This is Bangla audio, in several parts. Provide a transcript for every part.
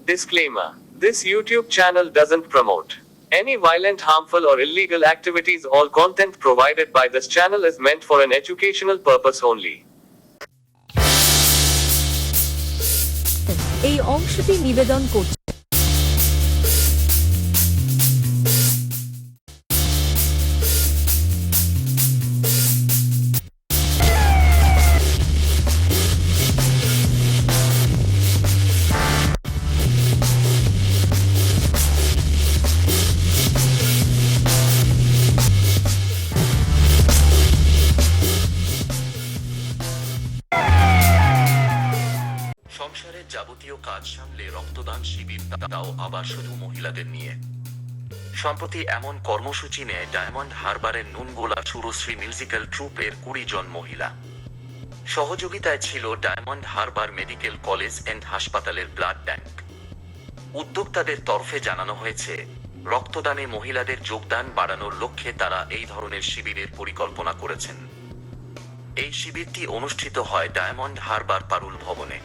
Disclaimer: this YouTube channel doesn't promote any violent, harmful, or illegal activities. All content provided by this channel is meant for an educational purpose only. এই অংশটি নিবেদন করছে সংসারের যাবতীয় কাজ সামলে রক্তদান শিবির, তাও আবার শুধু মহিলাদের নিয়ে। সম্প্রতি এমন কর্মসূচি নেয় ডায়মন্ড হারবারের নুনগোলা সুরশ্রী মিউজিক্যাল ট্রুপের 20 জন মহিলা। সহযোগিতায় ছিল diamond Harbour medical college and হাসপাতালের ব্লাড ব্যাংক। উদ্যোক্তাদের তরফে জানানো হয়েছে, রক্তদানে মহিলাদের যোগদান বাড়ানোর লক্ষ্যে তারা এই ধরনের শিবিরের পরিকল্পনা করেছেন। এই শিবিরটি অনুষ্ঠিত হয় ডায়মন্ড হারবার পারুল ভবনে।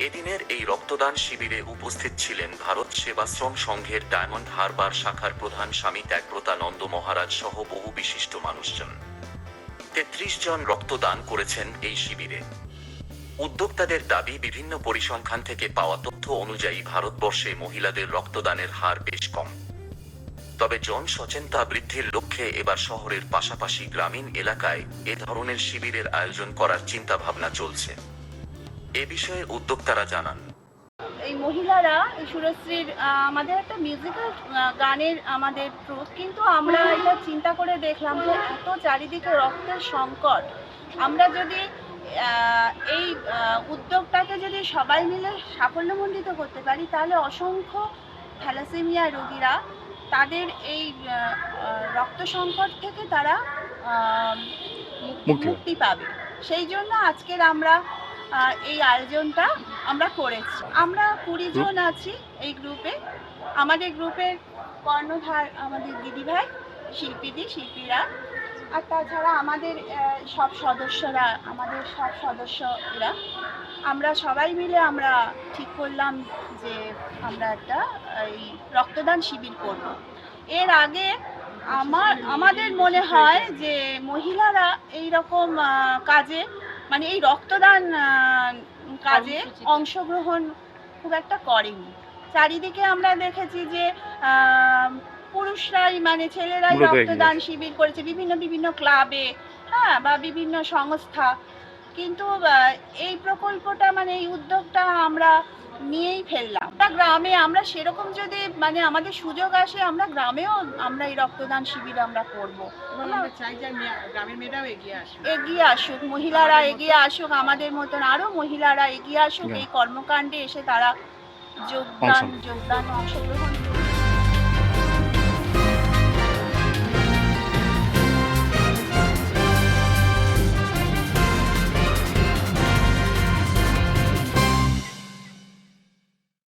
এদিনের এই রক্তদান শিবিরে উপস্থিত ছিলেন ভারত সেবাশ্রম সংঘের ডায়মন্ড হারবার শাখার প্রধান স্বামী ত্যাগব্রতানন্দ মহারাজ সহ বহু বিশিষ্ট মানুষজন। 33 জন রক্তদান করেছেন এই শিবিরে। উদ্যোক্তাদের দাবি, বিভিন্ন পরিসংখ্যান থেকে পাওয়া তথ্য অনুযায়ী ভারতবর্ষে মহিলাদের রক্তদানের হার বেশ কম। তবে জন সচেতনতা বৃদ্ধির লক্ষ্যে এবার শহরের পাশাপাশি গ্রামীণ এলাকায় এ ধরনের শিবিরের আয়োজন করার চিন্তাভাবনা চলছে। এ বিষয়ে উদ্যোক্তারা জানান, এই মহিলারা এই সুরশ্রীর আমাদের একটা মিউজিক্যাল গানের আমাদের ট্রুপ, কিন্তু আমরা এটা চিন্তা করে দেখলাম যে এত চারিদিকে রক্তের সংকট, আমরা যদি এই উদ্যোগটাকে যদি সবাই মিলে সাফল্যমণ্ডিত করতে পারি, তাহলে অসংখ্য থ্যালাসেমিয়া রোগীরা তাদের এই রক্ত সংকট থেকে তারা মুক্তি পাবে। সেই জন্য আজকের আমরা এই আয়োজনটা আমরা করেছি। আমরা 20 জন আছি এই গ্রুপে। আমাদের গ্রুপের কর্ণধার আমাদের দিদিভাই, শিল্পীরা, আর তাছাড়া আমাদের সব সদস্যরা আমরা সবাই মিলে আমরা ঠিক করলাম যে আমরা একটা এই রক্তদান শিবির করব। এর আগে আমাদের মনে হয় যে মহিলারা এই রকম কাজে, মানে এই রক্তদান কাজে অংশগ্রহণ খুব একটা করেনি। চারিদিকে আমরা দেখেছি যে পুরুষরাই, মানে ছেলেরাই রক্তদান শিবির করেছে বিভিন্ন ক্লাবে, হ্যাঁ, বা বিভিন্ন সংস্থা। কিন্তু এই প্রকল্পটা, মানে এই উদ্যোগটা আমরা নিয়েই ফেললাম। গ্রামে আমরা সেরকম যদি মানে আমাদের সুযোগ আসে, আমরা গ্রামেও আমরা এই রক্তদান শিবির আমরা করব। আমরা চাই যে গ্রামের মেয়েরাও এগিয়ে আসুক, মহিলারা এগিয়ে আসুক, আমাদের মতন আরো মহিলারা এগিয়ে আসুক, এই কর্মকাণ্ডে এসে তারা যোগদান অংশগ্রহণ করুক।